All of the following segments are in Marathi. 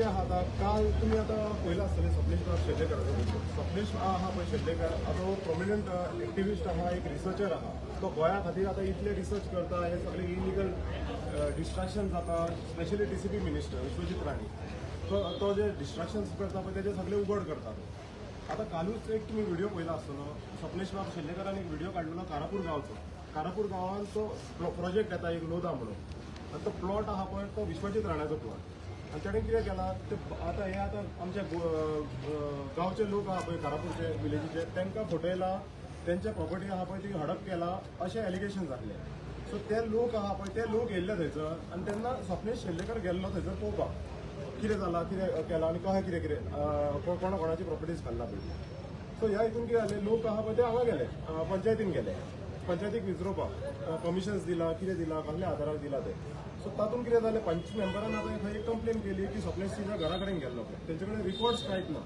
आहा आता काल तुम्ही आता पयला आसतलें स्वप्नीश नाथ शेट्येकर स्वप्नीश आहा पळय शेट्येकर तो प्रोमिनंट एक्टिविस्ट आहा एक रिसर्चर आहा तो गोंया खातीर आतां इतले रिसर्च करता हे सगळे इलिगल डिस्ट्रॅक्शन जाता स्पेशली DCP मिनिस्टर विश्वजीत राणी तो जे डिस्ट्रॅक्शन्स करता पळय तेजे सगळे उघड करता आता कालूच एक तुम्ही व्हिडिओ पयला आसतलो स्वप्नीश नाथ शेट्येकरान एक व्हिडिओ काडलेलो कारापूर गांवचो कारापूर गांवान तो प्रोजेक्ट येता एक लोदा म्हणून आनी तो प्लॉट आहा पळय तो विश्वजीत राण्याचो प्लॉट आणि त्याने कितें केलां ते आतां हे आतां आमचे गांवचे लोक आहा पळय कारापूरचे विलेजीचे तांकां फटयला तेंच्या प्रॉपर्टी आहा पळय ती हडप केला अशें एलिगेशन जातले सो ते लोक आहा पळय ते लोक येयल्ले थंयसर आनी तेन्ना स्वप्नीश शेट्येकर गेल्लो थंयसर पळोवपाक कितें जालां कितें केलां आनी कशें कितें कितें कोणाची प्रॉपर्टीज घालना पळय सो ह्या हितून कितें जालें लोक आहा पळय ते हांगा गेले पंचायतीन गेले पंचायतीक विचारपाक कमिशन्स दिला कितें दिला कसल्या आधारार दिला ते सो तातूंत कितें जालें 25 मेंबरान आतां खंय एक कंप्लेन केली की स्वप्नीश तिच्या घरा कडेन गेल्लो तेंचे कडेन रिकॉर्ड्स कांयच ना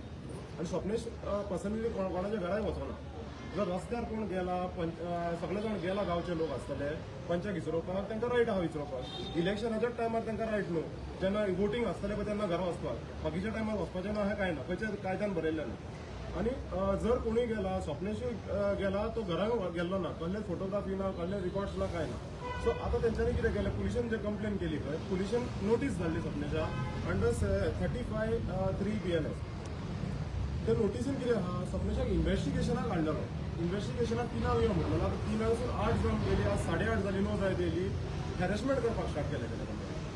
आनी स्वप्नीश पर्सनली कोणाच्या घराय वचना जर रस्त्यार कोण गेला सगळे जाण गेला गांवचे लोक आसतले पंचाक विचारपाक तांकां रायट आहा विचारपाक इलेक्शनाच्याच टायमार तांकां रायट न्हू जेन्ना वोटींग आसतलें पळय तेन्ना घरा वचपाक बाकीच्या टायमार वचपाचें ना हें कांय ना खंयच्या कायद्यान बरयल्लें ना आनी जर कोणूय गेला स्वप्नेशूय गेला तो घरांक गेल्लो ना कसले फोटोग्राफी ना कसले रिकॉर्ड्स ना कांय ना सो आतां तेंच्यांनी कितें केलें पुलिशेन जे कंप्लेन केली पळय पुलिशेन नोटीस धाडली स्वप्नेशा अंडर 35(3) BNS त्या नोटीसीन कितें आहा स्वप्नेशाक इन्व्हेस्टिगेशनाक हाडलेलो इन्व्हेस्टिगेशनाक 3 यो म्हणलेलो आतां 3 वरसून 8 जावन गेली आज 8:30 जाली 9 जायत येयली हॅरेसमेंट करपाक स्टार्ट केलें तेणें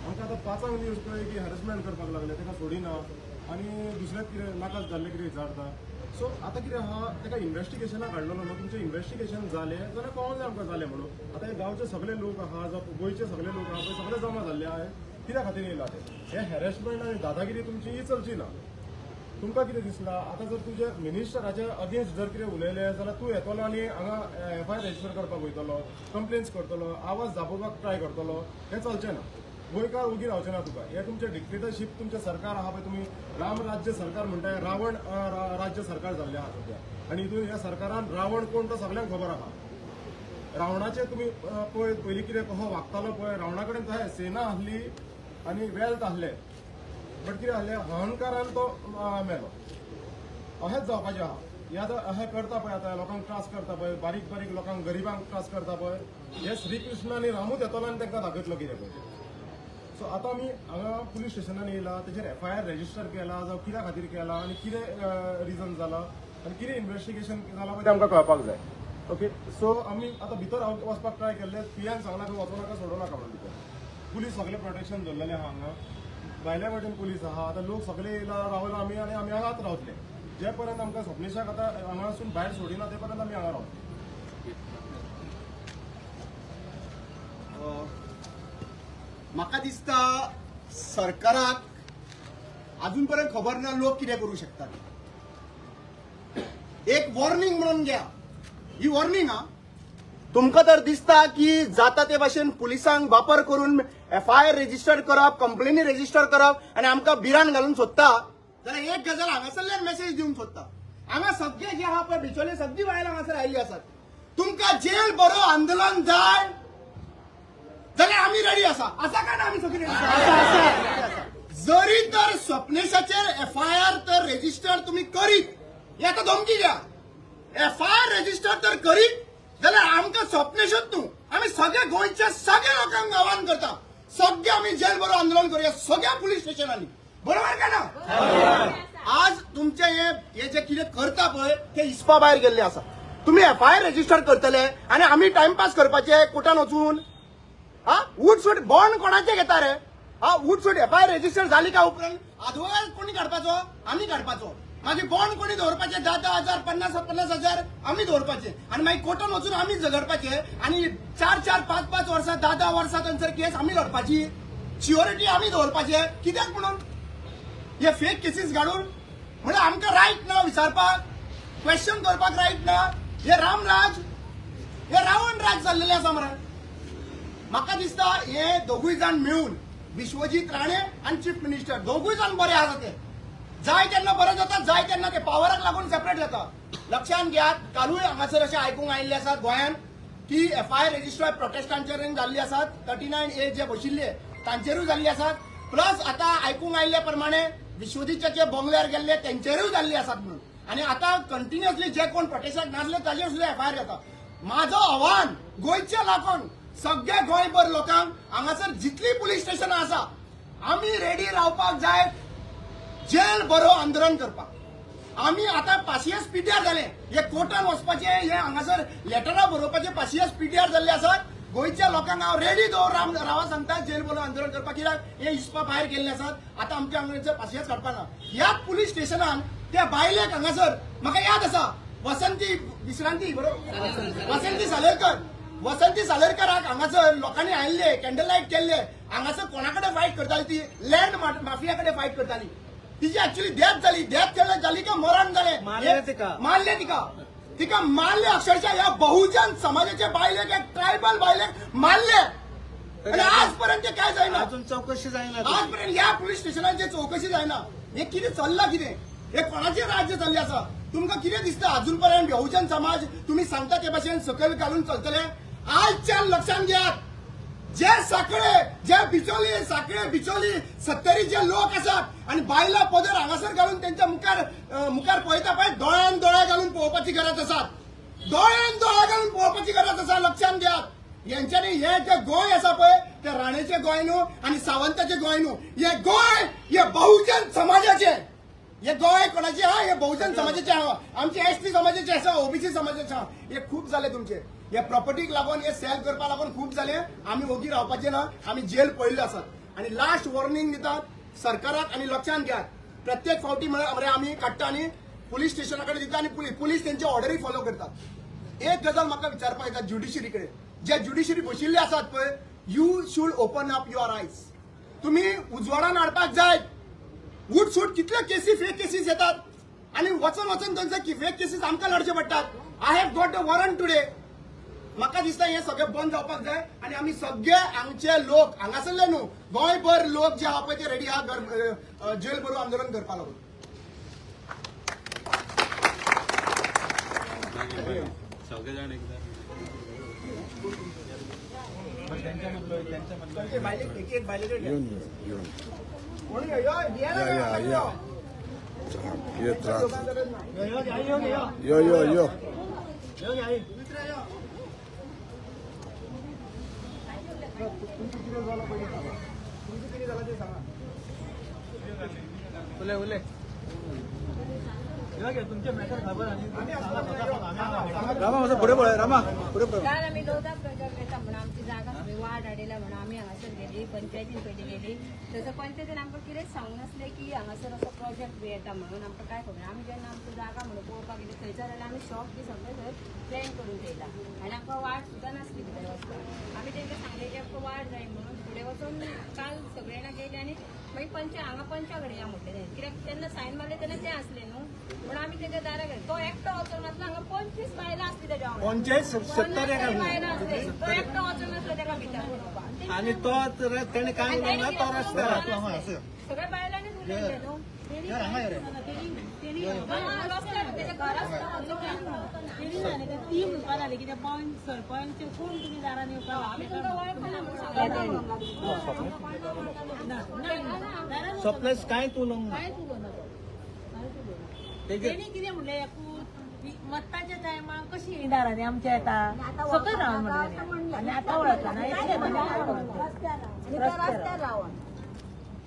आमकां आतां 5 न्यूज पळय की हॅरेसमेंट करपाक लागले ताका सोडिना आनी दुसरेंच कितें नाकाच जाल्लें कितें विचारता सो आतां कितें आहा ताका इन्व्हेस्टिगेशनाक हाडलेलो न्हू तुमचें इन्व्हेस्टिगेशन जालें जाल्यार कळोंक जाय आमकां जालें म्हणून आतां हे गांवचे सगळे लोक आहा जावं गोंयचे सगळे लोक आहा पळय सगळे जमा जाल्ले आहा कित्या खातीर येयला ते हे हॅरेसमेंट आनी दादागिरी तुमची ही चलची ना तुमकां कितें दिसलां आतां जर तुजे मिनिस्टराच्या अगेन्स्ट जर कितें उलयलें जाल्यार तूं येतलो आनी हांगा FIR रजिस्टर करपाक वयतलो कंप्लेन्स करतलो आवाज दाबोवपाक ट्राय करतलो हें चलचें ना गोंयकार उगी रावचें ना तुका हे तुमचें डिक्टेटरशीप तुमचें सरकार आहा पळय तुमी राम राज्य सरकार म्हणटाय रावण राज्य सरकार जाल्लें आहा सद्या आनी हितून ह्या सरकारान रावण कोण तो सगळ्यांक खबर आहा रावणाचें तुमी पळय पयलीं कितें कसो वागतालो पळय रावणा कडेन कशें सेना आसली आनी वेल्थ आसलें बट कितें जालें अहंकारान तो मेलो अशेंच जावपाचें आहा हे आतां अशें करता पळय आतां लोकांक त्रास करता पळय बारीक बारीक लोकांक गरिबांक त्रास करता पळय हे श्री कृष्ण आनी रामूच येतलो आनी तांकां दाखयतलो कितें पळय सो आतां आमी हांगा पुलीस स्टेशनान येयला तेजेर FIR रजिस्टर केला जावं कित्या खातीर केला आनी कितें रिजन जाला आनी कितें इन्व्हेस्टिगेशन जालां पळय तें आमकां कळपाक जाय ओके सो आमी आतां भितर वचपाक ट्राय केल्ले PN सांगला की वचूं नाका सोडूं नाका म्हणून भितर पुलीस सगळे प्रोटेक्शन दवरलेलें आहा हांगा भायल्या वाटेन पुलीस आहा आतां लोक सगळे येयला रावला आमी आनी आमी हांगाच रावतले जे पर्यंत आमकां स्वप्नेशाक आतां हांगासून भायर सोडिना ते पर्यंत आमी हांगा रावतले म्हाका दिसता सरकाराक अजून पर्यंत खबर ना लोक कितें करू शकतात एक वॉर्निंग म्हणून घ्या ही वॉर्निंग हा तुमकां तर दिसता की जाता ते भाशेन पुलिसांक वापर करून FIR रजिस्टर करप कंप्लेनी रजिस्टर करप आनी आमकां भिरान घालून सोदता जाल्यार एक गजाल हांगासरल्यान मेसेज दिवंक सोदता हांगा सगळे जे आहा पळय बिचोले सगळी बायलां हांगासर आयिल्ली आसात तुमकां जेल बरो आंदोलन जाय जाल्यार आमी रेडी आसा काय ना आमी सगळी रेडी आसा जरी तर स्वप्नेशाचेर FIR तर रजिस्टर तुम्ही करीत हे आता धमकी द्या FIR रजिस्टर तर करीत जाल्यार आमकां स्वप्नेशूच न्हू आमी सगळे गोंयच्या सगळ्या लोकांक आव्हान करता सगळे आमी जेल बरो आंदोलन करूया सगळ्या पुलीस स्टेशनांनी बरोबर का ना आज तुमचे हे जे कितें करता पळय ते हिस्पा भायर गेल्ले आसा तुम्ही FIR रजिस्टर करतले आनी आमी टाइमपास करपाचे कोर्टान वचून उठसूट बॉन्ड कोणाचे घेता रे उठसूट FIR रजिस्टर झाली का उपरांत आदवोगाद कोणी काडपाचो आमी काडपाचो मागीर बॉन्ड कोणी दवरपाचे 10,000 50,000 आमी दवरपाचे आनी मागीर कोर्टान वचून आमी झगडपाचे आनी 4-4 5-5 वर्सां 10-10 वर्सां थंयसर केस आमी लढपाची सिक्युरिटी आमी दवरपाचे कित्याक म्हणून हे फेक केसीस काडून म्हणजे आमकां रायट ना विचारपाक क्वेश्चन करपाक रायट ना हे रामराज हे रावण राज जाल्लेले आसा मरे म्हाका दिसता हे दोगूय जाण मेळून विश्वजीत राणे आनी चीफ मिनिस्टर दोगूय जाण बरे आसा ते जाय तेन्ना बरें जाता जाय तेन्ना ते पावराक लागून सेपरेट जाता लक्षांत घेयात कालूय हांगासर अशें आयकूंक आयिल्लें आसात गोंयांत की FIR रजिस्टर प्रोटेस्टांचेर जाल्ली आसात 39A जे बशिल्ले तांचेरूय जाल्ली आसात प्लस आतां आयकूंक आयिल्ले प्रमाणे विश्वजीतच्या बंगल्यार गेल्ले तेंचेरूय जाल्ली आसात म्हणून आणि आता कंटिन्युअसली जे कोण प्रोटेस्टाक नासले ताजेर सुद्धा एफआयआर येता. माझं आव्हान गोंयच्या लोकांक सगळ्या गोंयभर लोकांक हांगासर जितली पुलीस स्टेशनां आसा आमी रेडी रावपाक जाय जेल बरो आंदोलन करपाक. आमी आता पासियस पीटीआर जाले हे कोर्टान वचपाचे हे हांगासर लेटरां बरोवपाचे पासियस पीटीआर जाल्ले आसात. गोंयच्या लोकांक हांव रेडी रावा सांगता जेल बरो आंदोलन करपाक. कित्याक हे हिस्पा भायर गेल्ले आसात आता आमच्या हांगासर पासियस काडपाना. ह्याच पुलीस स्टेशनान त्या बायलेक हांगासर म्हाका याद आसा वसंती विश्रांती बरोबर वसंती सालेरकराक हांगासर लोकांनी हाडले कॅन्डल लायट केल्ले. हांगासर कोणा कडेन फायट करताली ती लँड माफिया कडेन फायट करताली. तिची ऍक्च्युअली डेथ झाली. डेथ झाली का मरण झाले मारले तिका मारले अक्षरशः या बहुजन समाजाच्या बायलेक एक ट्रायबल बायलेक मारले आणि आजपर्यंत काय जायना. अजून चौकशी जायना. आजपर्यंत या पोलीस स्टेशनांची चौकशी जायना. हे कितें चल्लां कितें हे कोणाचे राज्य चालले आसा. तुमकां कितें दिसता अजूनपर्यंत बहुजन समाज तुम्ही सांगता ते भाशेन सकयल घालून चलतले. आजच्या लक्षात घ्या जे साखळे बिचोली सत्तरी जे लोक आसात आणि बायला पदर हांगासर घालून त्यांच्या मुखार पळयता पळय दोळ्यान दोळे घालून पळोवपाची गरज आसात. दोळ्यान दोळे घालून पळोवपाची गरज आसा. लक्षात घ्या यांच्यानी हे जे गोंय आसा पळय ते राणेचे गोंय न्हू आणि सावंताचे गोंय न्हू. हे गोंय हे बहुजन समाजाचे. हे गोंय कोणाचे हा हे बहुजन समाजाचे हा. आमचे एसटी समाजाचे आसा ओबीसी समाजाचे हा. हे खूप झाले तुमचे. हे प्रॉपर्टीक लागून हे सेल करपा लागून खूप झाले. आम्ही ओगी रावपाचे ना. आम्ही जेल पळयल्ले आसात आणि लास्ट वॉर्निंग दितात सरकाराक आणि लक्षात घ्या प्रत्येक फावटी म्हणजे आम्ही काडटा आणि पुलीस स्टेशनाकडे दिता आणि पुलीस त्यांची ऑर्डरी फॉलो करतात. एक गजाल म्हाका विचारपाक येता ज्युडिशरी कडेन जे ज्युडिशरी बशिल्ले आसात पळय you should open up your आयज. तुम्ही उजवाडान हाडपाक जाय. उठसूट कितले केसी फेक केसीस येतात आणि वचन त्यांचे फेक केसीस आमकां लढचे पडटात. I have got the warrant today. म्हाका दिसता हे सगळे बंद जावपाक जाय आणि आम्ही सगळे आमचे लोक हांगासरले न्हू गोंयभर लोक जे आहा पळय ते रेडी आहा जेल बरो आंदोलन करपा लागून. यो तुमचे मॅटर खबर रामा माझा पुढे बोला रामा पुढे काल आम्ही लोधा प्रोजेक्ट येता म्हणून आमची जागा सगळी वाढ हाडयल्या म्हणून आम्ही हांगासर गेली पंचायतीन पयलीं गेली. तसं पंचायतीन आमकां कितेंच सांगूंक नासलें की हांगासर असो प्रोजेक्ट बी येता म्हणून. आमकां काय खबर. आमी जेन्ना आमची जागा म्हणून पळोवपाक गेली थंयसर जाल्यार आमी शॉप बी सगळे थंय प्लॅन करून थेयला आनी आमकां वाड सुद्दां नासली फुडें वचपाक. आमी तेंकां सांगलें की आमकां वाड जाय म्हणून फुडें वचून काल सगळे जाणां गेले आनी मागीर हांगा पंचा कडेन या म्हटलें. कित्याक तेन्ना सायन मारले तेन्ना तें आसलें न्हू पूण आमी तेच्या दारा गेले. तो एकटो वचून नासलो. हांगा 25 बायलां आसली तेज्या वांगडा. 50-70 बायलां आसली. तो एकटो वचून नासलो तेका भितर व्हरपाक. आणि तो त्याने काय म्हणला तो रस्त्यावर सगळ्या बायलांनीच उलयले न्हू. रस्त्यार तेच्या घरा ती म्हणपा लागली की सरपंच कोण तुम्ही दारान येवपाक आमी तुमकां वळखना म्हणून स्वप्नेस काय तू नको तेणी कितें म्हणलें मतदाच्या टायमाक कशी ही दारांनी आमच्या येता सकयल रावन म्हणलें आनी आतां वळखना इतलें म्हणजे रस्त्यार रावन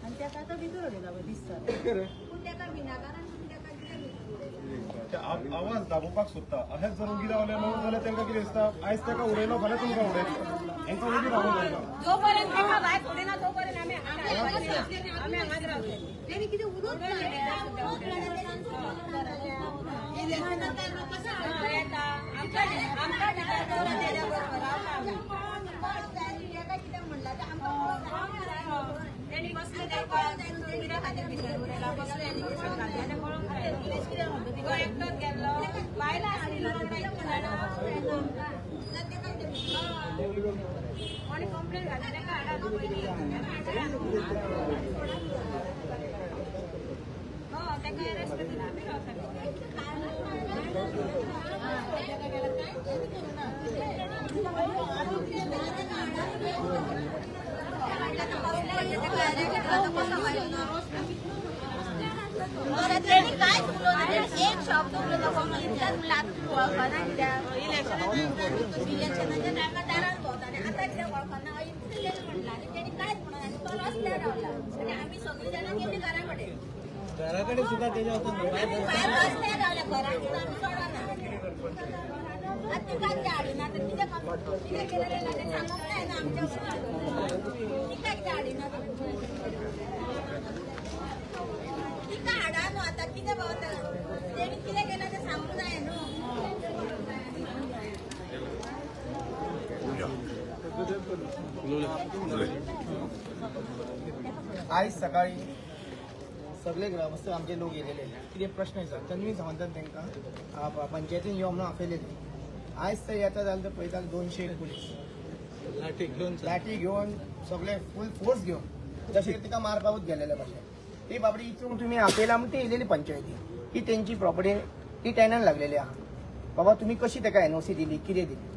आनी तेका आतां भितर उडयला दिसता. आवाज दाबोवपाक सोदता अशेंच जर उगी रावले न्हू जाल्यार तांकां कितें दिसता आयज ताका उडयलो फाल्यां तुमकां उडयतलो. हांकां उगी रावूंक जायना. जोपर्यंत तेका भायर सोडिना तोपर्यंत आमी हांगाच रावतले. तेणी कितें उदक येता आमकां भितर दवरला तेज्या बरोबर रावता आमी. कितें म्हणला तें आमकां तेणी बसले ते कळत कित्या खातीर भितर उरयला बसले एलिगेशन घातलें आनी पळोवंक जाय. पुलीस कितें म्हणटा तिका एकटोच गेल्लो बायलां आसली कोणी कंप्लेन घातली तेका हाडा न्हू पयलीं. तेका अरेस्ट केला आमी रावता. त्यांनी काय बोललो नाही, एक शब्द बोललो नको. इतक्यात लातूर वळखना कित्या इलेक्शनाच्या टायमार दारार भोंवताले, आतां कित्याक वळखना इतकें लेट म्हणला आनी तेणी कांयच म्हणना आनी तो रस्त्यार रावला आनी आमी सगळीं जाणां गेली घरा कडेन. घराकडे सुद्धा त्याच्या आमी भायर रस्त्यार रावल्या, घरान सुद्दां आमी सोडना. आतां तिकाच हाडिना, आतां कितें केलें तें सांगूंक जायना आमच्या तिका कितें हाडिना तिका हाडा न्हू. आतां कितें भोंवता तेणी कितें केलें तें सांगूंक जाय न्हू. आयज सकाळी सगळे ग्रामस्थ आमचे लोक येयलेले, कितें प्रश्न विचारता तन्वी सांगतात तांकां पंचायतीन यो म्हणून आपयलेली. आयज ते येता जाल्यार ते पळयता 200 पुलीस लाठी घेवन सगळे फूल फोर्स घेवन जशे तिका मारपाकूच गेलेले भशेन. ती बाबडी इचून तुमी आपयला म्हणून ती येयलेली पंचायती. ही तेंची प्रॉपर्टी ती टॅनन लागलेली आहा. बाबा तुमी कशी ताका NOC दिली, कितें दिली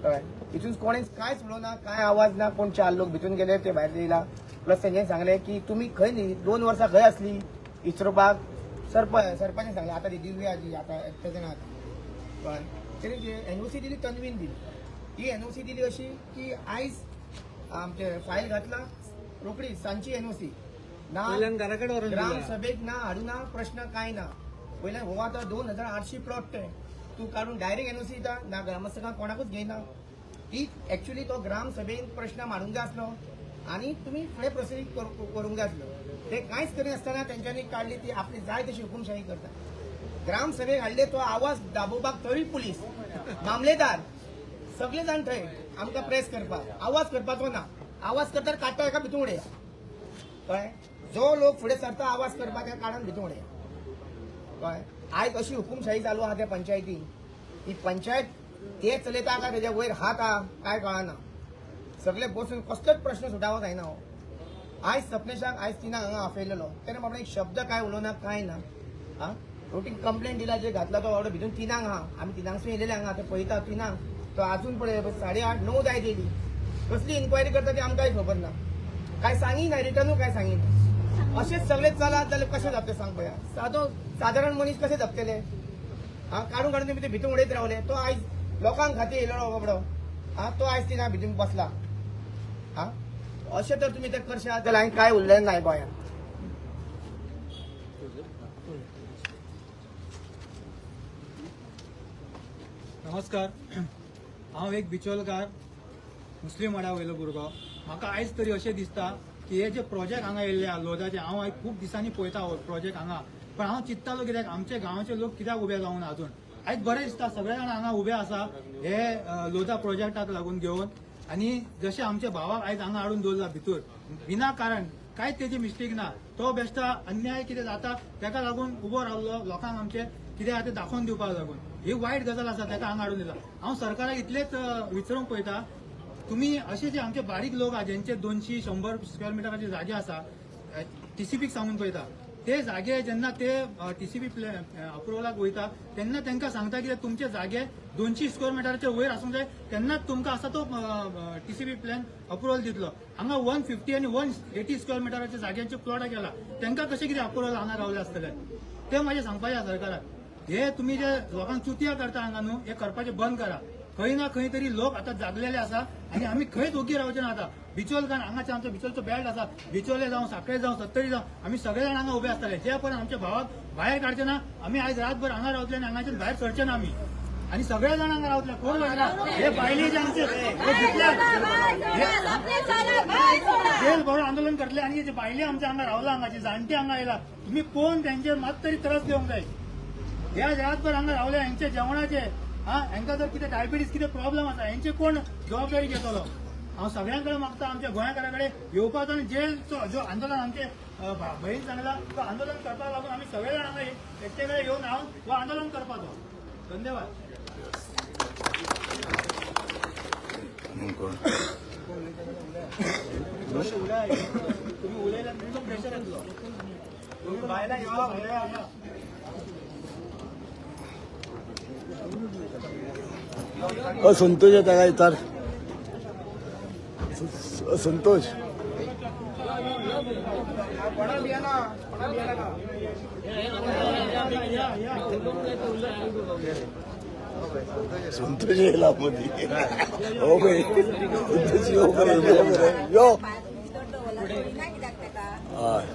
कळ्ळें. हितून कोणेच कांयच उलोवना, कांय आवाज ना. कोण 4 लोक भितून गेले, ते भायर येयला. प्लस तेंच्यानी सांगलें की तुमी खंय न्ही 2 वर्सां खंय आसली इचरोवपाक. सरपंचान सांगलें आतां ती दिव्या जी आतां एकटे जाण कळ्ळें. तेणी NOC दिली, तन्वीन दिली. ही NOC दिली अशी की आयज आमचे फायल घातला रोखडी सांची NOC ना घराकडे व्हरून दिला. ग्राम सभेक ना हाडूना, प्रश्न कांय ना. पयल्यान हो आतां 2800 प्लॉट ते तूं काडून डायरेक्ट NOC दिता ना, ग्रामस्थांक कोणाकूच घेयना. ही एक्चुअली तो ग्राम सभेन प्रश्न मारूंक जाय आसलो आनी तुमी फुडें प्रोसिडींग करूंक जाय आसलो. ते कांयच करिनासतना तेंच्यांनी काडली ती आपली जाय तशी हुकुमशाही करता. ग्राम सभेक हाडले तो आवाज दाबोवपाक थंय पुलीस, मामलेदार सगळे जाण थंय आमकां प्रेस करपाक. आवाज करपाचो ना, आवाज करता काडटा एका भितून उडया कळ्ळें. जो लोक फुडें सरता आवाज करपाक त्या काळान भितून उडया कळ्ळें. आयज अशी हुकुमशाही चालू आहा त्या पंचायतीन. ही पंचायत ते चलयता काय तेज्या वयर हात आहा काय कळना. सगळे बसून कसलोच प्रश्न सुटावो जायना. हो आयज सपनेशाक आयज तिनां हांगा आपयलेलो तेणें बाबा एक शब्द काय उलोवना, कांय ना. आं रोटीन कंप्लेंट दिला, जे घातला तो बाबडो भितून 3 आहा. आमी 3 येयलेले हांगा ते पळयता 3 तो आजून पळय 8:30 9 जायत येयली. कसली इन्क्वायरी करता ती आमकांय खबर ना. काय सांगिना, रिटर्नू काय सांगिना. अशेंच सगळे चलात जाल्यार कशें जातलें सांग पळया. सादारण मनीस कशें जगतले. काडून तुमी ते भितून उडयत रावले. तो आयज लोकांक खातीर येयलो बाबडो. तो आयज 3 भितून बसला. अशें तर तुमी ते करशात जाल्यार हांवें काय उरलेलें नाय गोंयांत. नमस्कार, हांव एक बिचोलकार, मुस्लीम वाडा वयलो भुरगो. म्हाका आयज तरी अशें दिसता की हे जे प्रोजेक्ट हांगा येयल्ले आहा लोदाचे, हांव आयज खूब दिसांनी पळयता हो प्रोजेक्ट हांगा. पण हांव चिंततालो कित्याक आमचे गांवाचे लोक कित्याक उबे जावून अजून. आयज बरें दिसता सगळे जाण हांगा उबे आसा हे लोदा प्रोजेक्टाक लागून घेवन. आनी जशें आमच्या भावाक आयज हांगा हाडून दवरला भितर विनाकारण, कांयच तेजी मिस्टेक ना. तो बेश्टा अन्याय कितें जाता तेका लागून उबो रावलो लोकांक आमचे कितें आहा तें दाखोवन दिवपाक लागून. ही वायट गजाल आसा, तेका हांगा हाडून दिला. हांव सरकाराक इतलेंच विचारूंक पळयता, तुमी अशे जे आमचे बारीक लोक आहा जेंचे 200-100 स्क्वेअर मिटराचे जागे आसा, TCPक सांगून पळयता, ते जागे जेन्ना ते TCP अप्रुवलाक वयता तेन्ना तांकां सांगता की तुमचे जागे 200 स्क्वेअर मिटराचे वयर आसूंक जाय, तेन्नाच तुमकां आसा तो TCP प्लॅन अप्रुवल दितलो. हांगा 150 आनी 180 स्क्वेअर मिटराच्या जाग्यांचे प्लॉट केला, तांकां कशें कितें अप्रुवल हांगा रावले आसतले. ते म्हाजें सांगपाचें आसा सरकाराक. हे तुमी जे लोकांक चुतिया करता हांगा न्हू, हे करपाचें बंद करा. खंय ना खंय तरी लोक आता जागलेले आसा आनी आमी खंयच ओगी रावचे ना. आता बिचोलकार हांगाचे आमचो बिचोलचो बेल्ट आसा, बिचोले जावं सांखळे जावं सत्तरी जावं आमी सगळे जाण हांगा उबे आसतले. जे पर्यंत आमच्या भावाक भायर काडचे ना, आमी आयज रातभर हांगा रावतले आनी हांगाच्यान भायर सरचे ना आमी. आनी सगळे जाण हांगा रावतले. कोण वचना. हे बायले जे आमचे जेल भरून आंदोलन करतले आनी जे बायले आमचे हांगा रावला, हांगाचे जाणटे हांगा येयला, तुमी कोण त्यांचेर मात तरी त्रास घेवंक जाय. ह्या रातभर हांगा रावले, हांचे जेवणाचे हांकां जर कितें डायबिटीज कितें प्रॉब्लेम आसा हांचे कोण जबाबदारी घेतलो. हांव सगळ्यां कडेन मागता आमच्या गोंयकारा कडेन येवपाचो आनी जेलचो जो आंदोलन आमचे भयण सांगला तो आंदोलन करपाक लागून आमी सगळे जाण हांगा एकटे कडेन येवन हांव हो आंदोलन करपाचो. धन्यवाद. तुम्ही उलयल्यार तुमचो प्रेशर येतलो. तुम्ही बायलां येवा भायल्या. संतोष येता काय तर संतोष संतोष येला मध्ये हो बाई संतोष यो बरे यो नाही कित्याक तेका हय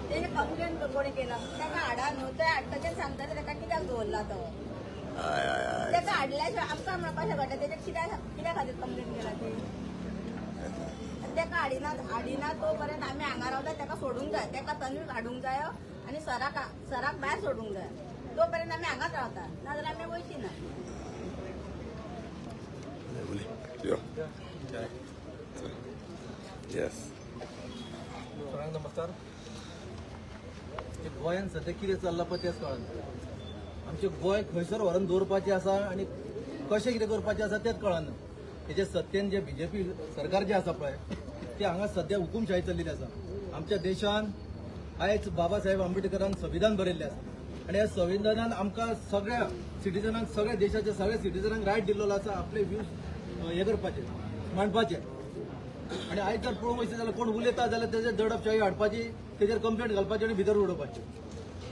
ते कंप्लेंट कोणी केला तेका हाडा न्हू ते हाडटा सांगता तेका कित्याक दवरला तो हय हय हय तेका हाडल्याशिवाय आमकां म्हणपाक शकता तेजे कित्या खातीर कंप्लेंट केला ते तेका हाडिना तोपर्यंत आमी हांगा रावता तेका सोडूंक जाय तेका तन्वीक हाडूंक जाय आनी सराक भायर सोडूंक जाय तोपर्यंत आमी हांगाच रावता नाजाल्यार आमी वयची ना यो येस सगळ्यांक नमस्कार. गोंयान सध्या कितें चल्लां पळय तेच कळना. आमचें गोंय खंयसर व्हरून दवरपाचें आसा आनी कशें कितें करपाचें आसा तेच कळना. हेजे सत्तेन जे बीजेपी सरकार जे आसा पळय ते हांगा सध्या हुकुमशाही चल्लेली आसा. आमच्या देशान आयज बाबा साहेब आंबेडकरान संविधान बरयल्लें आसा आनी ह्या संविधानान आमकां सगळ्या सिटिझनांक सगळ्या देशाच्या सगळ्या सिटिझनांक रायट दिल्लो आसा आपले व्ह्यूज हे करपाचे मांडपाचे. आणि आयज जर पळोवंक वयता जाल्यार कोण उलयता जाल्यार तेजेर दडपशाही हाडपाची तेजेर कंप्लेंट घालपाची आनी भितर उडोवपाची.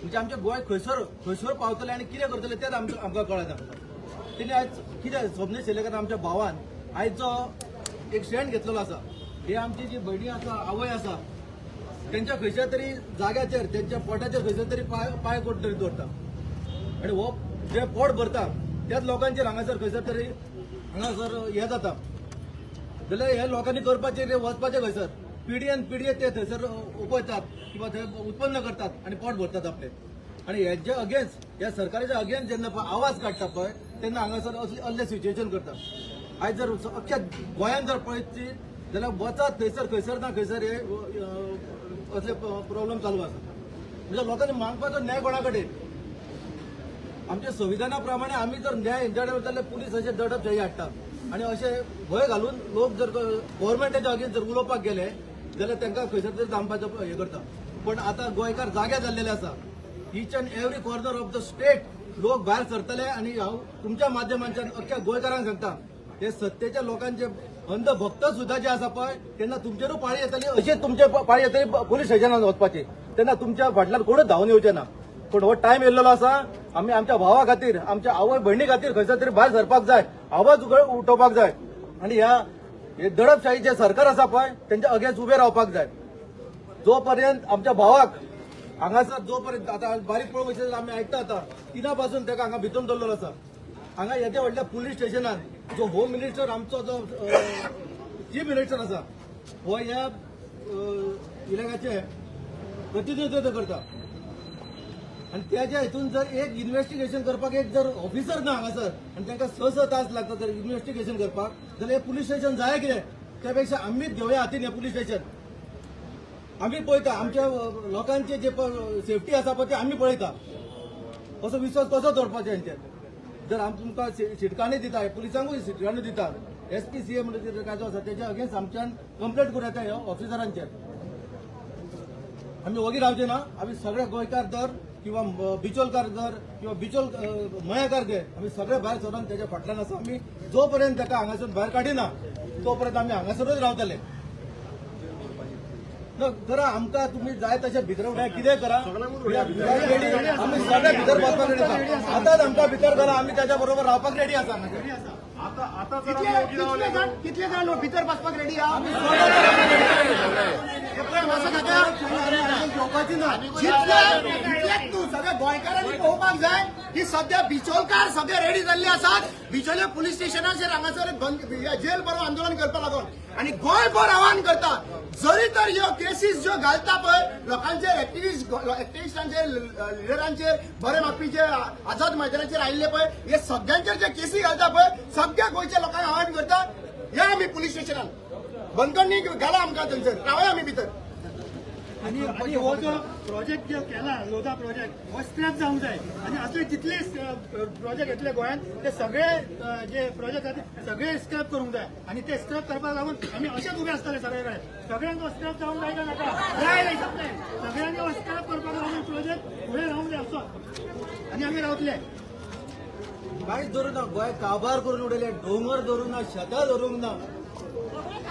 म्हणजे आमचें गोंय खंयसर पावतले आनी कितें करतले तेच आमकां कळना. तेणी आयज कितें स्वप्नील शेलकर आमच्या भावान आयज जो एक स्टँड घेतलेलो आसा हे आमची जी भयणी आसा आवय आसा त्यांच्या खंयच्या तरी जाग्याचेर त्यांच्या पोटाचेर खंयसर तरी पाय कोट तरी दवरता आनी हो जे पोट भरता त्याच लोकांचेर हांगासर खंयसर तरी हांगासर हे जाता जाल्यार हे लोकांनी करपाचें वचपाचें खंयसर पिढयेन ते थंयसर उपयतात किंवा थंय उत्पन्न करतात आनी पोट भरतात आपले. आनी हेजे अगेन्स्ट ह्या सरकाराच्या अगेन्स्ट जेन्ना आवाज काडटा पळय तेन्ना हांगासर असलें सिच्युएशन करता. आयज जर अख्ख्या गोंयान जर पळयची जाल्यार वचत खंयसर ना खंयसर हे असले प्रॉब्लेम चालू आसा. म्हणजे लोकांनी मागपाचो न्याय कोणा कडेन. आमच्या संविधाना प्रमाणे आमी जर न्याय हेंच्याकडे जाल्यार पुलीस अशे दडपशाही हाडटा आनी अशे भंय घालून लोक जर गव्हर्मेंटाच्या अगेन्स्ट जर उलोवपाक गेले जाल्यार तांकां खंयसर तरी थांबपाचो हे करता. पण आतां गोंयकार जागे जाल्लेले आसा. Each and every corner of the state लोक भायर सरतले आनी हांव तुमच्या माध्यमांच्यान अख्ख्या गोंयकारांक सांगता हे सत्तेच्या लोकांचे अंधभक्त सुद्धा जे आसा पळय तेन्ना तुमचेरूय पाळी येतली अशीच तुमचे पाळी येतली पुलीस स्टेशनात वचपाची तेन्ना तुमच्या फाटल्यान कोणूच धांवन येवचे ना. पण हो टायम येयल्लो आसा आमी आमच्या भावा खातीर आमच्या आवय भयणी खातीर खंयसर तरी भायर सरपाक जाय आवाज उठोवपाक जाय आनी हे दडपशाही जे सरकार आसा पळय तेंच्या अगेन्स्ट उबे रावपाक जाय. जो पर्यंत आमच्या भावाक हांगासर जो पर्यंत आतां बारीक पळोवंक वयता आमी आयकता आतां तिना पासून ताका हांगा भितून दवरलेलो आसा. हांगा येद्या व्हडल्या पुलीस स्टेशनान जो होम मिनिस्टर आमचो जो चीफ मिनिस्टर आसा हो ह्या इलाक्याचे प्रतिनिधित्व करता आनी त्याच्या हितून जर एक इन्व्हेस्टिगेशन करपाक एक जर ऑफिसर ना हांगासर आनी तांकां 6 तास लागता जर इन्व्हेस्टिगेशन करपाक जाल्यार हे पुलीस स्टेशन जाय कितें. त्यापेक्षा आमीच घेवया हातीन हे पुलीस स्टेशन. आमी पळयता आमच्या लोकांचे जे सेफ्टी आसा पळय ते आमी पळयता. असो विश्वास कसो दवरपाचो हेंचेर. जर आमी तुमकां शिटकाणी दिता पुलिसांकूय शिटकाणी दिता SP CM म्हणजे काय जो आसा तेच्या अगेन्स्ट आमच्यान कंप्लेंट करूं येता ह्या ऑफिसरांचेर. आमी वगीर रावचे ना. आमी सगळे गोंयकार दर किंवा बिचोलकार दर किंवा बिचोल मयेकार घे आमी सगळे भायर सरून त्याच्या फाटल्यान आसा. आमी जो पर्यंत ताका हांगासून भायर काडिना तो पर्यंत आमी हांगासरूच रावतले. करा आमकां तुम्ही जाय तशें भितर कितें करा आमी सगळे भितर वचपाक रेडी आसा. आतांच आमकां भितर घाला आमी त्याच्या बरोबर रावपाक रेडी आसा. आता कितले जाण लोक भितर बसपाक रेडी आहा. सगळ्या गोंयकारांनी पळोवपाक जाय की सध्या बिचोलकार सगळे रेडी जाल्ले आसात. बिचोले पुलीस स्टेशनाचेर हांगासर जेल बरो आंदोलन करपा लागून आनी गोंयभर आव्हान करता. जरी तर ह्यो केसीस ज्यो घालता पळय लोकांचेर एक्टिविस्टांचेर लिडरांचेर बरे मागपी आझाद मैदानाचेर आयिल्ले पळय हे सगळ्यांचेर जे केसी घालता पळय सगळ्या गोंयच्या लोकांक आव्हान करता या आमी पुलीस स्टेशनान बंदखणी घाला आमकां थंयसर रावया आमी भितर. आणि हो जो प्रोजेक्ट जो केला लोधा प्रोजेक्ट हो स्क्रॅप जावंक जाय आणि असले जितले प्रोजेक्ट येतले गोंयांत ते सगळे जे प्रोजेक्ट आसा सगळे स्क्रॅप करूंक जाय आणि ते स्क्रॅप करपाक लागून आमी अशेंच उबे आसतले सगळे कडेन. सगळ्यांक हो स्क्रॅप जावंक जाय काय नाका सगळ्यांनी हो स्क्रॅप करपाक लागून प्रोजेक्ट फुडें रावंक जाय असो आणि आमी रावतले. काहीच धरून ना गोंय काबार करून उडयले डोंगर धरून ना शेतां धरूंक ना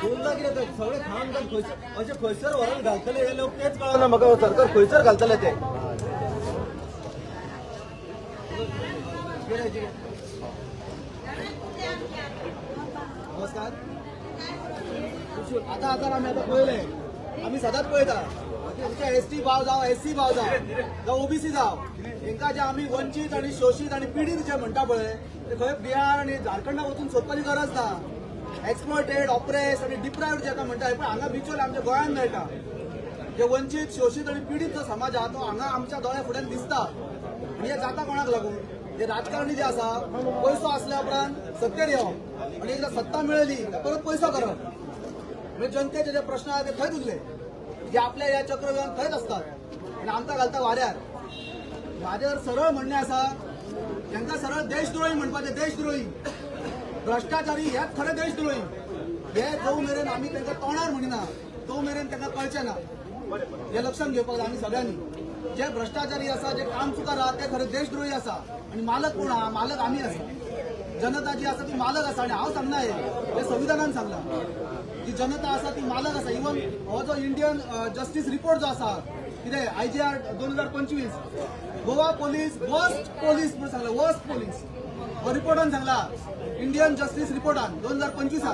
बोलता कितें ते सगळे खाण खाण खंयसर अशें खंयसर व्हरून घालतले हे लोक तेच कळना म्हाका सरकार खंयसर घालतले ते नमस्कार आता आमी आता पळयले आमी सदांच पळयता तुमच्या एसटी भाव जावं एससी भाव जावं ओबीसी जावं हांकां जे आमी वंचीत आनी शोषीत आनी पिडीत जे म्हणटा पळय ते खंय बिहार आनी झारखंडा वचून सोदपाची गरज ना एक्सप्लॉयटेड ऑप्रेस आनी डिप्रायव्ड जेका म्हणटा पण हांगा बिचोल आमच्या गोंयांत मेळटा जे वंचीत शोषीत आनी पिडीत जो समाज आहा तो हांगा आमच्या दोळ्या फुड्यान दिसता आनी हे जाता कोणाक लागून जे राजकारणी जे आसा पयसो आसल्या उपरांत सत्तेर येवप आनी एकदां सत्ता मेळयली परत पयसो करप म्हणजे जनतेचे जे प्रश्न आहा ते थंयच उरले जे आपल्या ह्या चक्रव्यूहान थंयच असतात आनी आमकां घालता वाऱ्यार म्हाजेर सरळ म्हणणें आसा तांकां सरळ देशद्रोही म्हणपाचें देशद्रोही भ्रष्टाचारी हेच खरे देशद्रोही हे जो मेरेन आमी तांकां तोंडार म्हणिना तो मेरेन तांकां कळचें ना हे लक्षात घेवपाक जाय आमी सगळ्यांनी जे भ्रष्टाचारी आसा जे काम चुकार आहा ते खरे देशद्रोही आसा आनी मालक कोण आहा मालक आमी आसा जनता जी आसा ती मालक आसा आनी हांव सांगना हे संविधानान सांगला जी जनता आसा ती मालक आसा इवन हो जो इंडियन जस्टीस रिपोर्ट जो आसा कितें IGR 2025 Goa police worst police म्हणून सांगला वर्स्ट पोलीस हो रिपोर्टान सांगला इंडियन जस्टीस रिपोर्टान 2025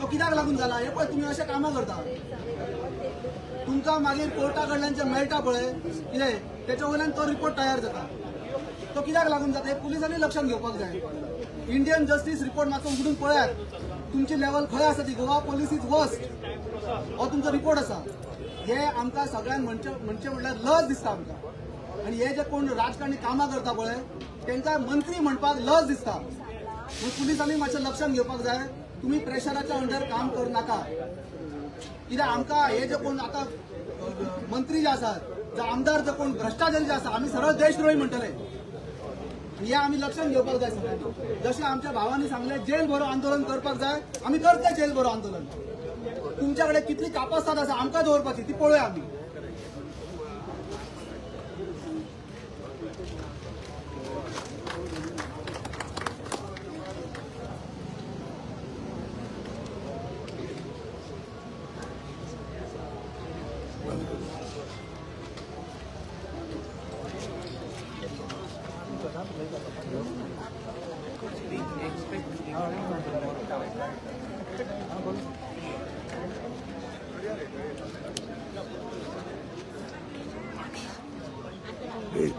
तो कित्याक लागून जाला हे पळय तुमी अशें कामां करता तुमकां मागीर कोर्टा कडल्यान जे मेळटा पळय कितें तेच्या वयल्यान तो रिपोर्ट तयार जाता तो कित्याक लागून जाता हे पुलिसांनी लक्षात घेवपाक जाय इंडियन जस्टीस रिपोर्ट मातसो उगडून पळयात तुमची लेवल खंय आसा ती गोवा पोलीस इज वर्स्ट हो तुमचो रिपोर्ट आसा हे आमकां सगळ्यांक म्हणचे म्हणल्यार लज दिसता आमकां आनी हे जे कोण राजकारणी कामां करता पळय तांकां मंत्री म्हणपाक लज दिसता पूण पुलिसांनी मातशें लक्षात घेवपाक जाय तुमी प्रेशराच्या अंडर काम करूं नाका कित्याक आमकां हे जे कोण आतां मंत्री जे आसात जे आमदार जे कोण भ्रष्टाचारी जे आसा आमी सरळ देशद्रोही म्हणटले हे आमी लक्षात घेवपाक जाय सगळ्यांनी जशें आमच्या भावांनी सांगलें जेल भरो आंदोलन करपाक जाय आमी करतले जेल भरो आंदोलन तुमच्या कडेन कितली कापासाद आसा आमकां दवरपाची ती पळोवया आमी Wait,